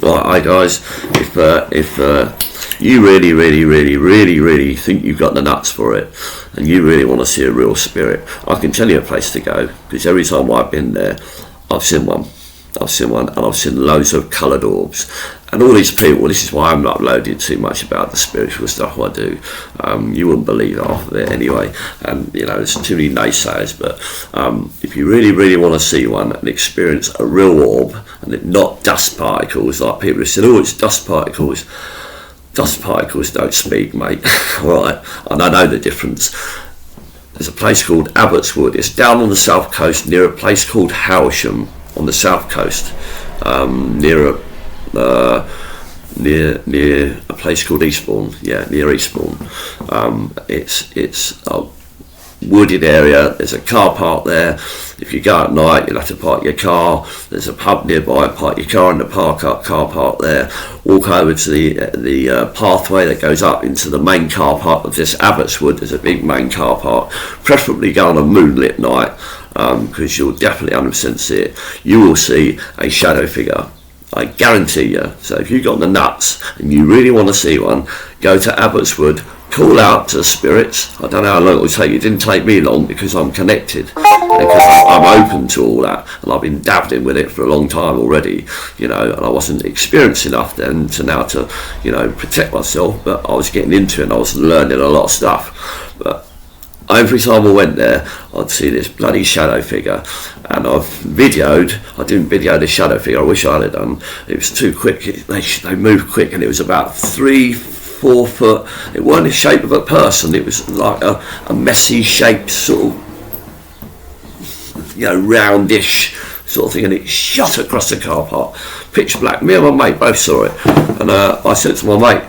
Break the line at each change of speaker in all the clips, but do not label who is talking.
Right, hi guys. If you really think you've got the nuts for it, and you really want to see a real spirit, I can tell you a place to go. Because every time I've been there, I've seen one. And I've seen loads of coloured orbs. And all these people, this is why I'm not uploading too much about the spiritual stuff I do. You wouldn't believe half of it anyway. And you know, there's too many naysayers. But if you really want to see one and experience a real orb, and not dust particles like people have said, oh, it's dust particles. Dust particles don't speak, mate. All right, and I know the difference. There's a place called Abbots. It's down on the south coast near a place called Howsham on the south coast, near a place called Eastbourne. Yeah, near Eastbourne. It's a wooded area. There's a car park there. If you go at night, you'll have to park your car. There's a pub nearby. Park your car in the car park there. Walk over to the pathway that goes up into the main car park of this Abbotswood. There's a big main car park. Preferably go on a moonlit night, because you'll definitely 100% see it. You will see a shadow figure, I guarantee you. So if you've got the nuts and you really want to see one, go to Abbotswood, call out to the spirits. I don't know how long it will take you. It didn't take me long because I'm connected, because I'm open to all that, and I've been dabbling with it for a long time already, you know, and I wasn't experienced enough then to you know, protect myself, but I was getting into it and I was learning a lot of stuff. But every time I went there, I'd see this bloody shadow figure, and I didn't video the shadow figure. I wish I had done. It was too quick. They moved quick, and it was about 3-4 foot. It wasn't the shape of a person. It was like a messy shaped sort of, you know, roundish sort of thing, and it shot across the car park, pitch black. Me and my mate both saw it, and I said to my mate,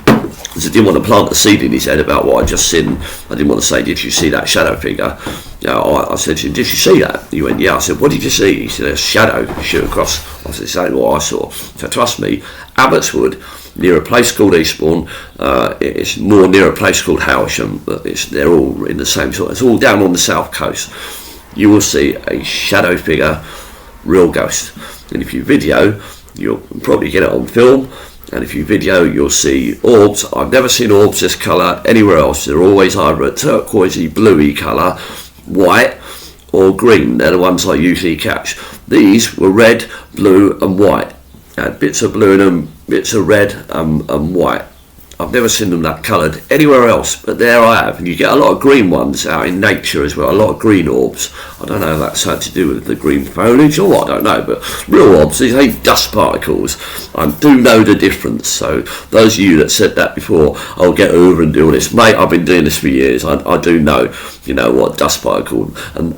because I didn't want to plant a seed in his head about what I just seen. I didn't want to say, did you see that shadow figure? You know, I said to him, did you see that? He went, yeah. I said, what did you see? He said, a shadow shoot across. I said, exactly what I saw. So trust me, Abbotswood, near a place called Eastbourne, it's more near a place called Howsham, but they're all in the same sort. It's all down on the south coast. You will see a shadow figure, real ghost. And if you video, you'll probably get it on film. And if you video, you'll see orbs. I've never seen orbs this colour anywhere else. They're always either a turquoisey, bluey colour, white, or green. They're the ones I usually catch. These were red, blue, and white. Had bits of blue in them, bits of red, and white. I've never seen them that coloured anywhere else, but there I have. And you get a lot of green ones out in nature as well, a lot of green orbs. I don't know if that's something to do with the green foliage or what, I don't know, but real orbs, these ain't dust particles. I do know the difference. So those of you that said that before, I'll get over and do all this. Mate, I've been doing this for years. I do know, you know, what dust particle, and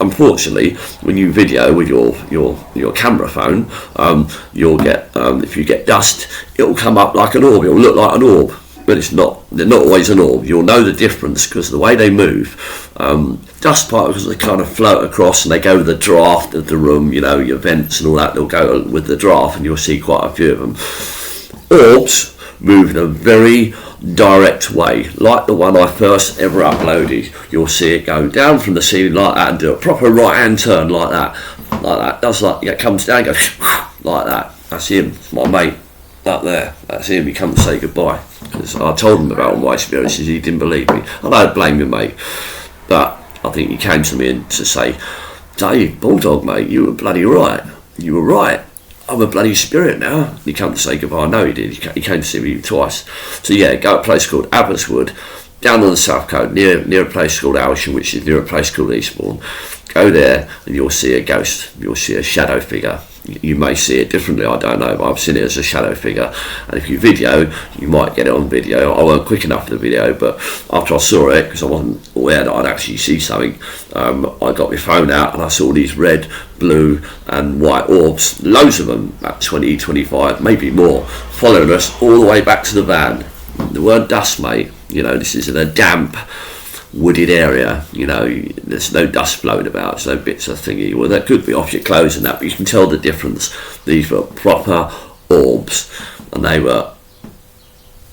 unfortunately, when you video with your camera phone, you'll get, if you get dust, it'll come up like an orb. It'll look like an orb, but it's not. They're not always an orb. You'll know the difference because the way they move. Dust particles, they kind of float across and they go with the draft of the room. You know, your vents and all that. They'll go with the draft, and you'll see quite a few of them. Orbs move in a very direct way, like the one I first ever uploaded. You'll see it go down from the ceiling like that and do a proper right hand turn like that. Does like, it comes down, goes like that. That's him. It's my mate up there. That's him. He come to say goodbye, because I told him about all my experiences. He didn't believe me. I don't blame him, mate, but I think he came to me and to say, Dave, Bulldog, mate, you were bloody right. You were right. I'm a bloody spirit now. He came to say goodbye. No, he did. He came to see me twice. So yeah, go to a place called Abbotswood, down on the south coast, near a place called Howsham, which is near a place called Eastbourne. Go there and you'll see a ghost. You'll see a shadow figure. You may see it differently, I don't know, but I've seen it as a shadow figure. And if you video, you might get it on video. I weren't quick enough for the video, but after I saw it, because I wasn't aware that I'd actually see something, I got my phone out and I saw these red, blue and white orbs, loads of them, about 20, 25, maybe more, following us all the way back to the van. The word dust, mate, you know, this is in a damp, wooded area, you know, there's no dust flowing about, there's no bits of thingy. Well, that could be off your clothes and that, but you can tell the difference. These were proper orbs, and they were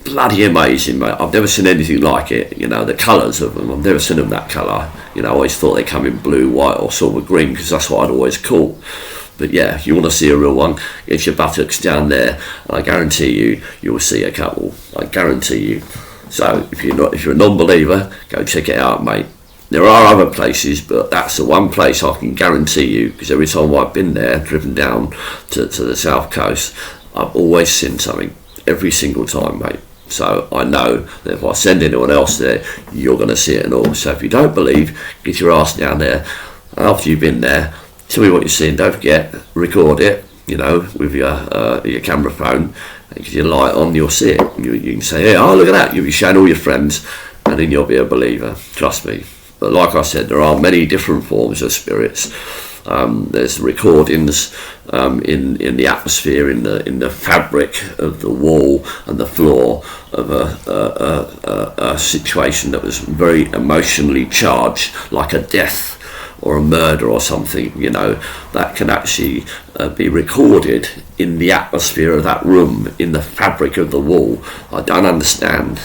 bloody amazing, mate. I've never seen anything like it. You know, the colours of them, I've never seen them that colour. You know, I always thought they come in blue, white or silver green, because that's what I'd always caught. But yeah, if you want to see a real one, get your buttocks down there, and I guarantee you will see a couple. I guarantee you. So if you're a non-believer, go check it out, mate. There are other places, but that's the one place I can guarantee you, because every time I've been there, driven down to the south coast, I've always seen something, every single time, mate. So I know that if I send anyone else there, you're going to see it and all. So if you don't believe, get your ass down there. After you've been there, tell me what you're seeing. Don't forget, record it, with your camera phone. And get your light on, you'll see it. You can say, oh, look at that. You'll be showing all your friends, and then you'll be a believer. Trust me. But like I said, there are many different forms of spirits. There's recordings in the atmosphere, in the fabric of the wall and the floor of a situation that was very emotionally charged, like a death or a murder or something, that can actually be recorded in the atmosphere of that room, in the fabric of the wall. I don't understand,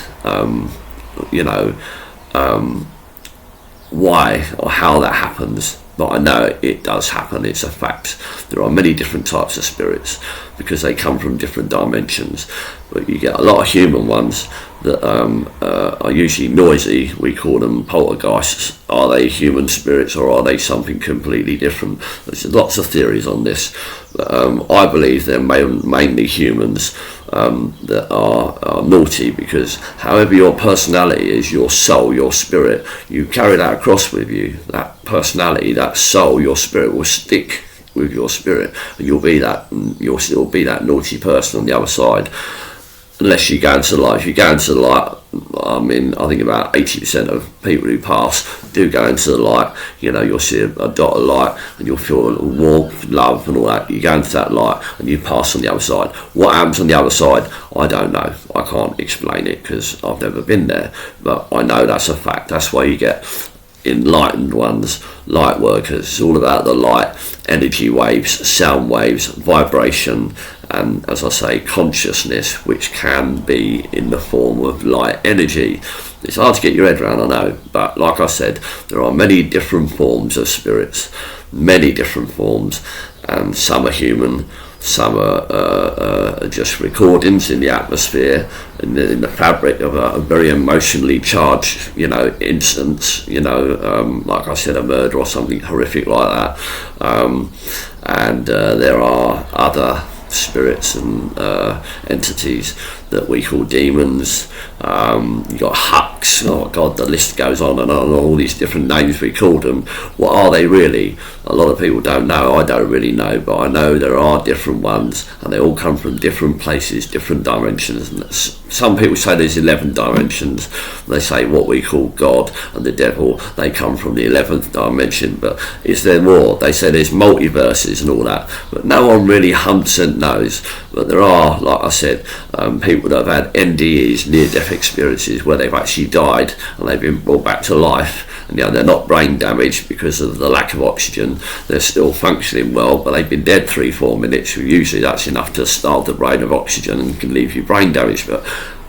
why or how that happens, but I know it does happen. It's a fact. There are many different types of spirits because they come from different dimensions, but you get a lot of human ones that are usually noisy. We call them poltergeists. Are they human spirits, or are they something completely different? There's lots of theories on this, but I believe they're mainly humans that are naughty, because however your personality is, your soul, your spirit, you carry that across with you. That personality, that soul, your spirit will stick with your spirit, and you'll still be that naughty person on the other side, unless you go into the light. If you go into the light, I think about 80% of people who pass do go into the light. You'll see a dot of light, and you'll feel warmth, love, and all that. You go into that light, and you pass on the other side. What happens on the other side, I don't know. I can't explain it because I've never been there. But I know that's a fact. That's why you get enlightened ones, light workers. It's all about the light, energy waves, sound waves, vibration, and, as I say, consciousness, which can be in the form of light energy. It's hard to get your head around, I know, but like I said, there are many different forms of spirits, many different forms, and some are human, some are just recordings in the atmosphere, in the fabric of a very emotionally charged, instance, like I said, a murder or something horrific like that. And there are other spirits and entities that we call demons. You got hucks, oh god, the list goes on and on, all these different names we call them. What are they really? A lot of people don't know. I don't really know, but I know there are different ones, and they all come from different places, different dimensions. And some people say there's 11 dimensions. They say what we call God and the devil, they come from the 11th dimension, but is there more? They say there's multiverses and all that, but no one really 100% knows. But there are, like I said, people that have had NDEs, near-death experiences, where they've actually died and they've been brought back to life, and they're not brain damaged because of the lack of oxygen. They're still functioning well, but they've been dead 3-4 minutes. Usually that's enough to starve the brain of oxygen and can leave you brain damaged, but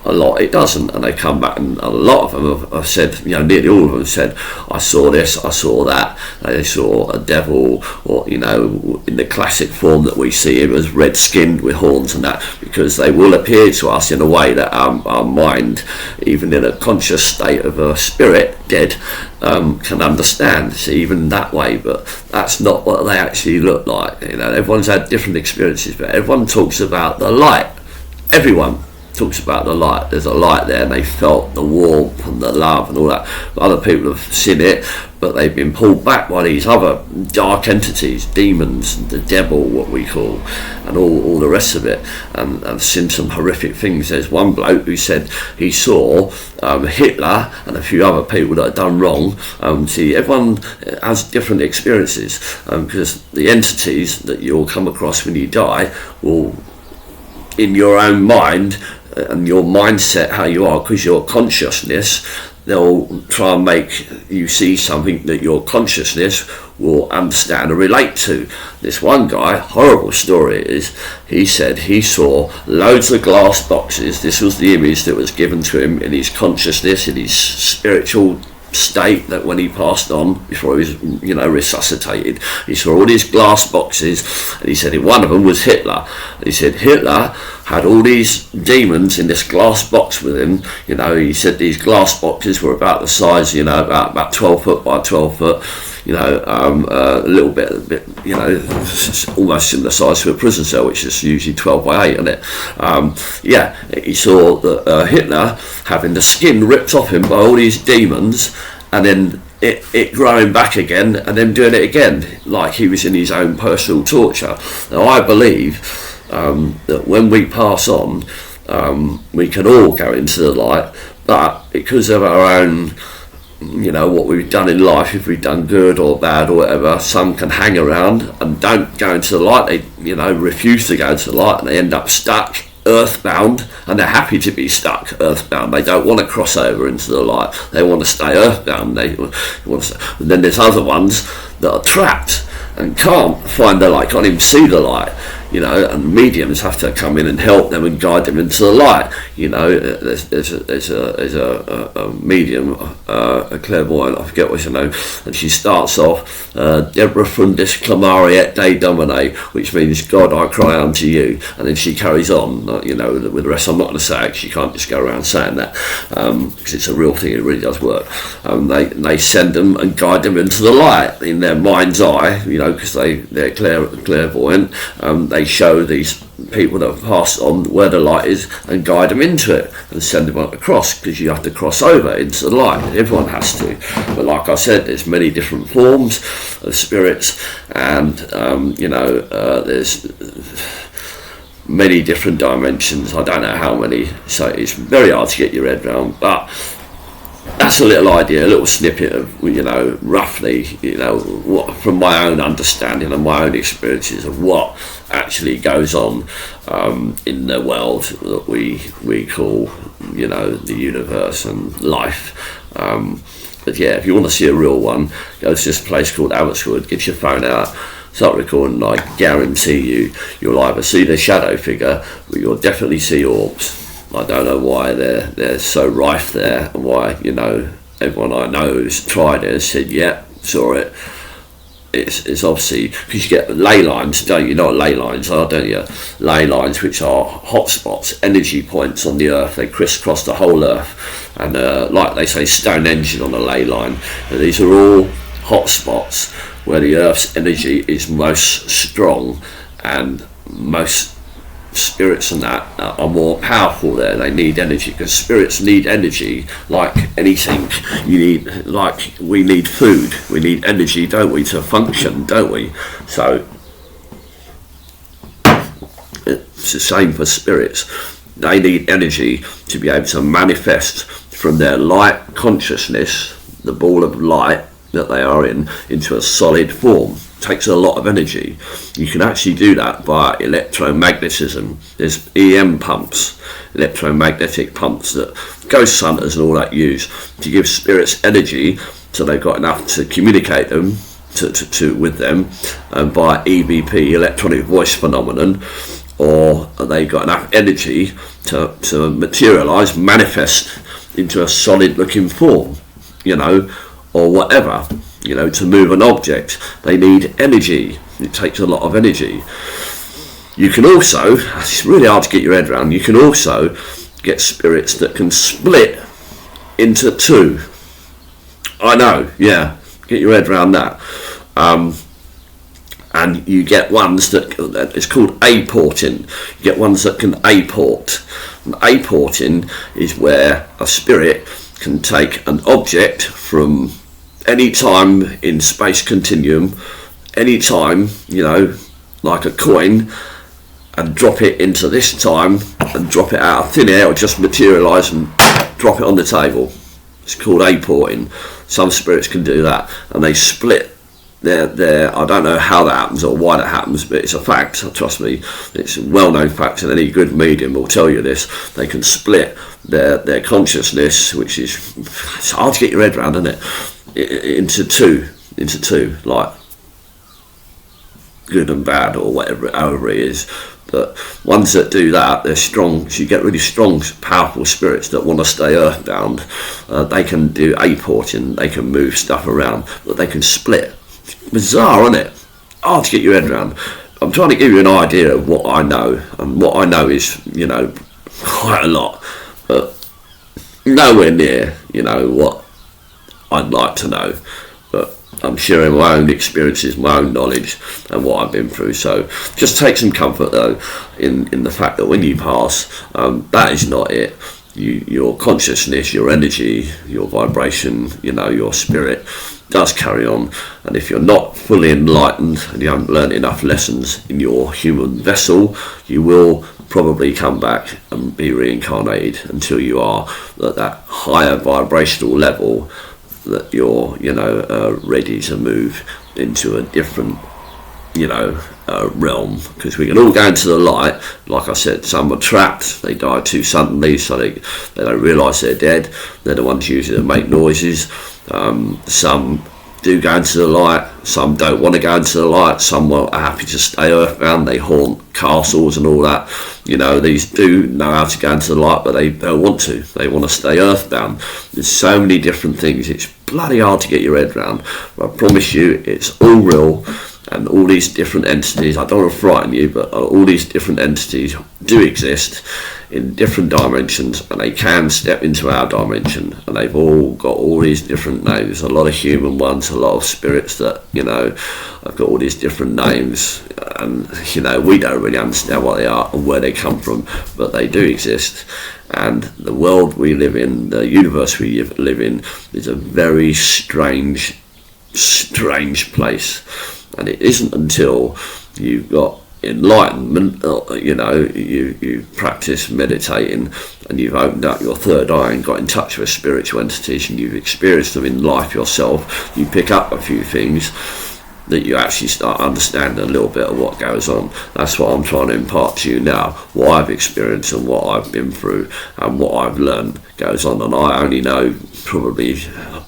a lot it doesn't, and they come back, and a lot of them have said, nearly all of them said, I saw this, I saw that. They saw a devil, or in the classic form that we see him as red skinned with horns and that, because they will appear to us in a way that our mind, even in a conscious state of a spirit dead, can understand. It's even that way, but that's not what they actually look like. Everyone's had different experiences, but everyone talks about the light. Everyone talks about the light. There's a light there, and they felt the warmth and the love and all that. But other people have seen it, but they've been pulled back by these other dark entities, demons, the devil, what we call, and all the rest of it, and seen some horrific things. There's one bloke who said he saw Hitler and a few other people that had done wrong. See, everyone has different experiences, because the entities that you'll come across when you die will, in your own mind and your mindset, how you are, because your consciousness, they'll try and make you see something that your consciousness will understand and relate to. This one guy, horrible story it is, he said he saw loads of glass boxes. This was the image that was given to him in his consciousness, in his spiritual state that when he passed on, before he was, resuscitated, he saw all these glass boxes, and he said one of them was Hitler. And he said Hitler had all these demons in this glass box with him. He said these glass boxes were about the size, about 12 foot by 12 foot. A little bit, almost in the size of a prison cell, which is usually 12 by 8, isn't it? He saw that Hitler having the skin ripped off him by all these demons, and then it growing back again, and then doing it again, like he was in his own personal torture. Now, I believe that when we pass on, we can all go into the light, but because of our own, what we've done in life, if we've done good or bad or whatever, some can hang around and don't go into the light. They, refuse to go into the light, and they end up stuck earthbound, and they're happy to be stuck earthbound. They don't want to cross over into the light. They want to stay earthbound. And then there's other ones that are trapped and can't find the light, can't even see the light. And mediums have to come in and help them and guide them into the light. There's a medium, a clairvoyant, I forget what her name, and she starts off, Deborah Fundis Clamare et Dei Domine, which means God, I cry unto you, and then she carries on, with the rest. I'm not going to say it, she can't just go around saying that, because it's a real thing, it really does work. They send them and guide them into the light in their mind's eye, because they're clairvoyant. They show these people that have passed on where the light is and guide them into it and send them across, because you have to cross over into the light. Everyone has to. But like I said, there's many different forms of spirits, and there's many different dimensions. I don't know how many, so it's very hard to get your head around, but that's a little idea, a little snippet of, roughly, what, from my own understanding and my own experiences of what actually goes on in the world that we call, the universe and life. But yeah, if you want to see a real one, go to this place called Abbots. Get your phone out, start recording. I guarantee you'll either see the shadow figure, but you'll definitely see orbs. I don't know why they're so rife there, and why, everyone I know who's tried it has said, yeah, saw it. It's obviously, because you get ley lines, don't you? Know what ley lines are, don't you? Ley lines, which are hotspots, energy points on the earth. They crisscross the whole earth, and like they say, Stonehenge on a ley line. And these are all hotspots where the earth's energy is most strong, and most spirits and that are more powerful there. They need energy, because spirits need energy like anything. We need food, we need energy, don't we, to function, don't we? So it's the same for spirits. They need energy to be able to manifest from their light consciousness, the ball of light that they are in, into a solid form. Takes a lot of energy. You can actually do that by electromagnetism. There's EM pumps, electromagnetic pumps, that ghost hunters and all that use to give spirits energy, so they've got enough to communicate them with them by EVP, electronic voice phenomenon, or they've got enough energy to materialize, manifest into a solid looking form, or whatever. To move an object, they need energy. It takes a lot of energy. You can also, it's really hard to get your head around, you can also get spirits that can split into two. I know, yeah, get your head around that. And you get ones that it's called apporting. You get ones that can apport. And apporting is where a spirit can take an object from any time in space continuum, any time, like a coin, and drop it into this time, and drop it out of thin air, or just materialise and drop it on the table. It's called apporting. Some spirits can do that, and they split their I don't know how that happens or why that happens, but it's a fact, trust me. It's a well-known fact, and any good medium will tell you this. They can split their consciousness, which is, it's hard to get your head around, isn't it? Into two, like good and bad, or whatever, however it is. But ones that do that, they're strong. So you get really strong, powerful spirits that want to stay earthbound. They can do apporting, they can move stuff around, but they can split. Bizarre, isn't it? Hard to get your head around. I'm trying to give you an idea of what I know, and what I know is, quite a lot, but nowhere near, what I'd like to know. But I'm sharing my own experiences, my own knowledge, and what I've been through. So just take some comfort, though, in the fact that when you pass, that is not it. Your consciousness, your energy, your vibration, your spirit does carry on. And if you're not fully enlightened and you haven't learned enough lessons in your human vessel, you will probably come back and be reincarnated until you are at that higher vibrational level that you're ready to move into a different realm, because we can all go into the light. Like I said, some are trapped, they die too suddenly, so they don't realise they're dead. They're the ones usually that make noises. Some do go into the light, some don't want to go into the light, some are happy to stay earthbound, they haunt castles and all that. These do know how to go into the light, but they don't want to, they want to stay earthbound. There's so many different things, it's bloody hard to get your head around, but I promise you it's all real. And all these different entities, I don't want to frighten you, but all these different entities do exist in different dimensions, and they can step into our dimension, and they've all got all these different names. A lot of human ones, a lot of spirits that, have got all these different names, and, we don't really understand what they are and where they come from, but they do exist. And the world we live in, the universe we live in, is a very strange place. And it isn't until you've got enlightenment, you practice meditating and you've opened up your third eye and got in touch with spiritual entities and you've experienced them in life yourself, you pick up a few things that you actually start understanding a little bit of what goes on. That's what I'm trying to impart to you now, what I've experienced and what I've been through and what I've learned goes on. And I only know probably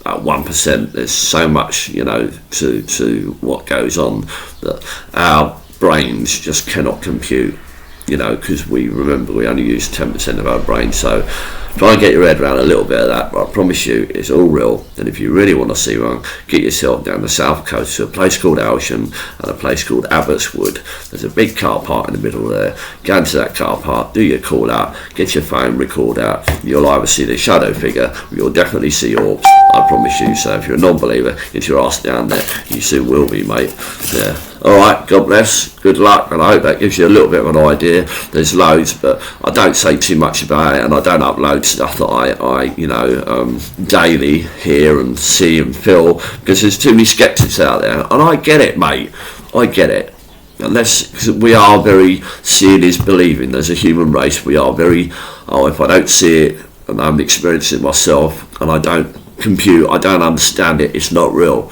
about 1%. There's so much, to what goes on that our brains just cannot compute, because we only use 10% of our brain. So try and get your head around a little bit of that, but I promise you it's all real. And if you really want to see one, get yourself down the south coast to a place called Elsham and a place called Abbots. There's a big car park in the middle there. Go into that car park, do your call out, get your phone, record out. You'll either see the shadow figure, or you'll definitely see orbs, I promise you. So if you're a non-believer, get your ass down there. You soon will be, mate. Yeah. Alright, God bless, good luck, and I hope that gives you a little bit of an idea. There's loads, but I don't say too much about it, and I don't upload stuff that I daily hear and see and feel, because there's too many skeptics out there, and I get it, mate, I get it. Cause we are very seeing is believing. As a human race, we are very, if I don't see it, and I'm experiencing it myself, and I don't compute, I don't understand it, it's not real.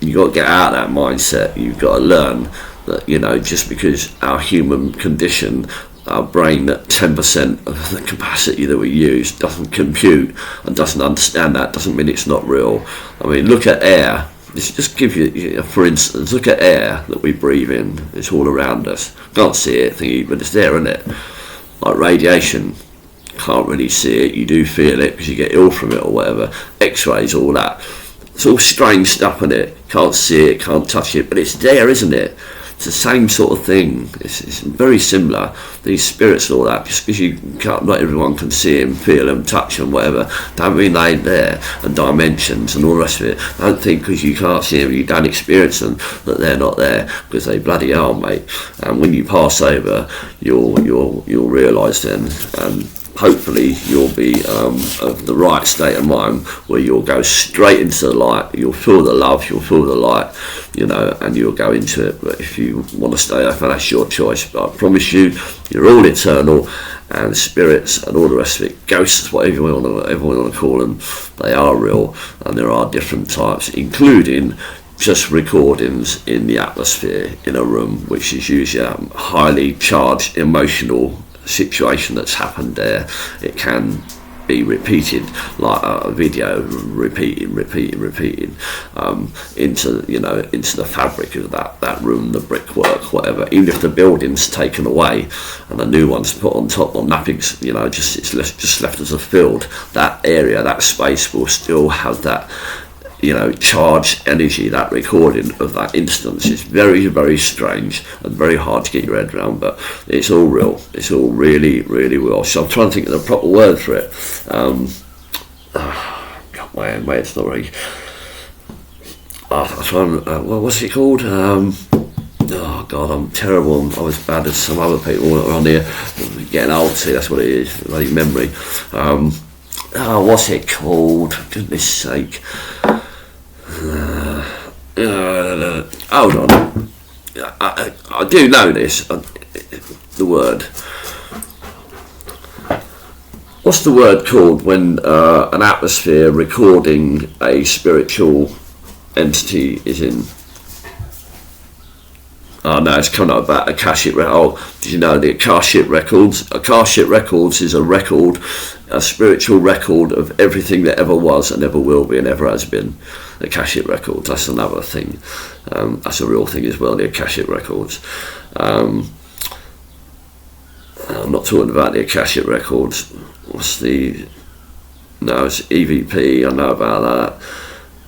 You've got to get out of that mindset. You've got to learn that, just because our human condition, our brain at 10% of the capacity that we use doesn't compute and doesn't understand that, doesn't mean it's not real. I mean, look at air. Just give you, for instance, look at air that we breathe in. It's all around us. Can't see it, but it's there, isn't it? Like radiation. Can't really see it. You do feel it because you get ill from it or whatever. X-rays, all that. It's all strange stuff in it. Can't see it, can't touch it, but it's there, isn't it? It's the same sort of thing. It's very similar. These spirits and all that, just because not everyone can see them, feel them, touch them, whatever, don't mean they ain't there. And dimensions and all the rest of it. Don't think because you can't see them, you don't experience them, that they're not there, because they bloody are, mate. And when you pass over, you'll realise then. Hopefully you'll be of the right state of mind where you'll go straight into the light. You'll feel the love, you'll feel the light, and you'll go into it. But if you want to stay open, that's your choice. But I promise you, you're all eternal, and spirits and all the rest of it, ghosts, whatever you want to call them, they are real, and there are different types, including just recordings in the atmosphere in a room, which is usually a highly charged emotional situation that's happened there. It can be repeated like a video, repeating into, you know, into the fabric of that room, the brickwork, whatever. Even if the building's taken away and a new one's put on top, or nothing's, you know, just left as a field, that area, that space will still have that, you know, charged energy. That recording of that instance is very, very strange and very hard to get your head around, but it's all real. It's all really, really real. So I'm trying to think of the proper word for it. God, my head's not really. I'm trying. What's it called? Oh God, I'm terrible. I'm as bad as some other people around here. I'm getting old. See, that's what it is. Bloody memory. What's it called? Goodness sake. Hold on. I do know this. The word. What's the word called when an atmosphere recording a spiritual entity is in? Oh no, it's coming up about Akashic Records. Oh, did you know the Akashic Records? Akashic Records is a record, a spiritual record of everything that ever was and ever will be and ever has been. The Akashic Records, that's another thing. That's a real thing as well, the Akashic Records. I'm not talking about the Akashic Records. What's the... No, it's EVP, I know about that.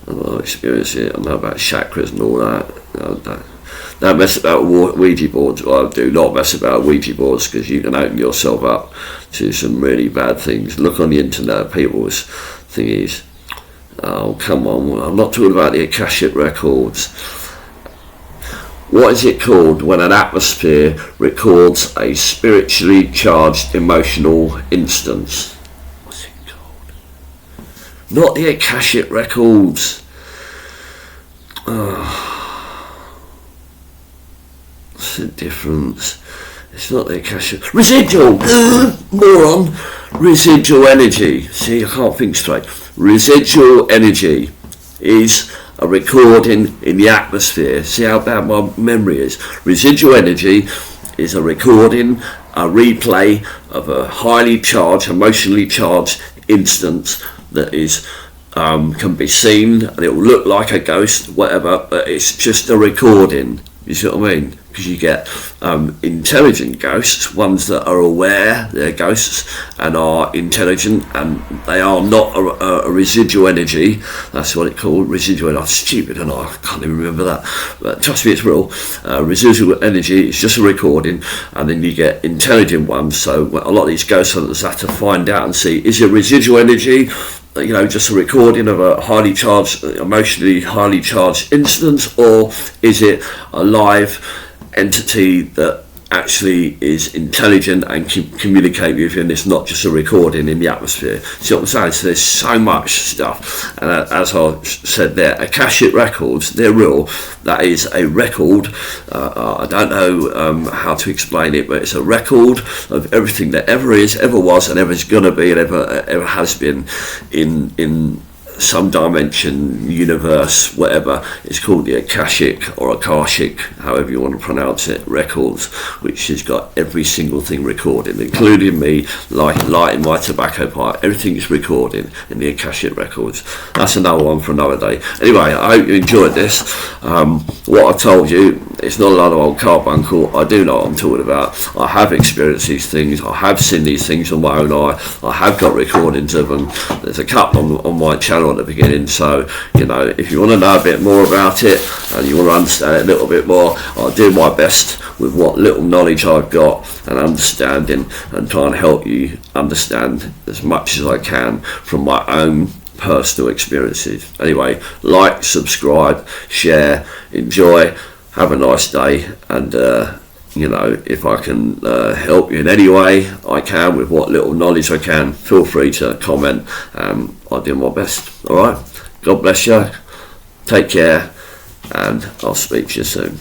I've experienced it, I know about chakras and all that. Don't mess about Ouija boards. Well, do not mess about Ouija boards, because you can open yourself up to some really bad things. Look on the internet, people's thingies. Oh, come on, I'm not talking about the Akashic Records. What is it called when an atmosphere records a spiritually charged emotional instance? What's it called? Not the Akashic Records. What's the difference? It's not the Akashic. Residual! Moron! Residual energy. See, I can't think straight. Residual energy is a recording in the atmosphere. See how bad my memory is? Residual energy is a recording, a replay of a highly charged, emotionally charged instance that is can be seen, and it will look like a ghost, whatever, but it's just a recording. You see what I mean? Because you get intelligent ghosts, ones that are aware they're ghosts and are intelligent, and they are not a residual energy. That's what it's called, residual energy. I'm stupid, and I can't even remember that. But trust me, it's real. Residual energy is just a recording, and then you get intelligent ones. So a lot of these ghost hunters have to find out and see, is it residual energy? You know, just a recording of a highly charged, emotionally highly charged instance, or is it a live entity that actually is intelligent and can communicate with you, and it's not just a recording in the atmosphere? See what I'm saying? So there's so much stuff, and as I said there, Akashic Records, they're real. That is a record. I don't know how to explain it, but it's a record of everything that ever is, ever was, and ever is going to be, and ever has been in some dimension, universe, whatever. It's called the Akashic or Akashic, however you want to pronounce it, Records, which has got every single thing recorded, including me lighting my tobacco pipe. Everything's recorded in the Akashic Records. That's another one for another day. Anyway, I hope you enjoyed this. What I told you, it's not a lot of old carbuncle. I do know what I'm talking about. I have experienced these things. I have seen these things with my own eye. I have got recordings of them. There's a couple on my channel at the beginning, so you know, if you want to know a bit more about it and you want to understand it a little bit more, I'll do my best with what little knowledge I've got and understanding, and try and help you understand as much as I can from my own personal experiences. Anyway, like, subscribe, share, enjoy, have a nice day, and you know, if I can help you in any way I can with what little knowledge I can, feel free to comment. I'll do my best. Alright, God bless you, take care, and I'll speak to you soon.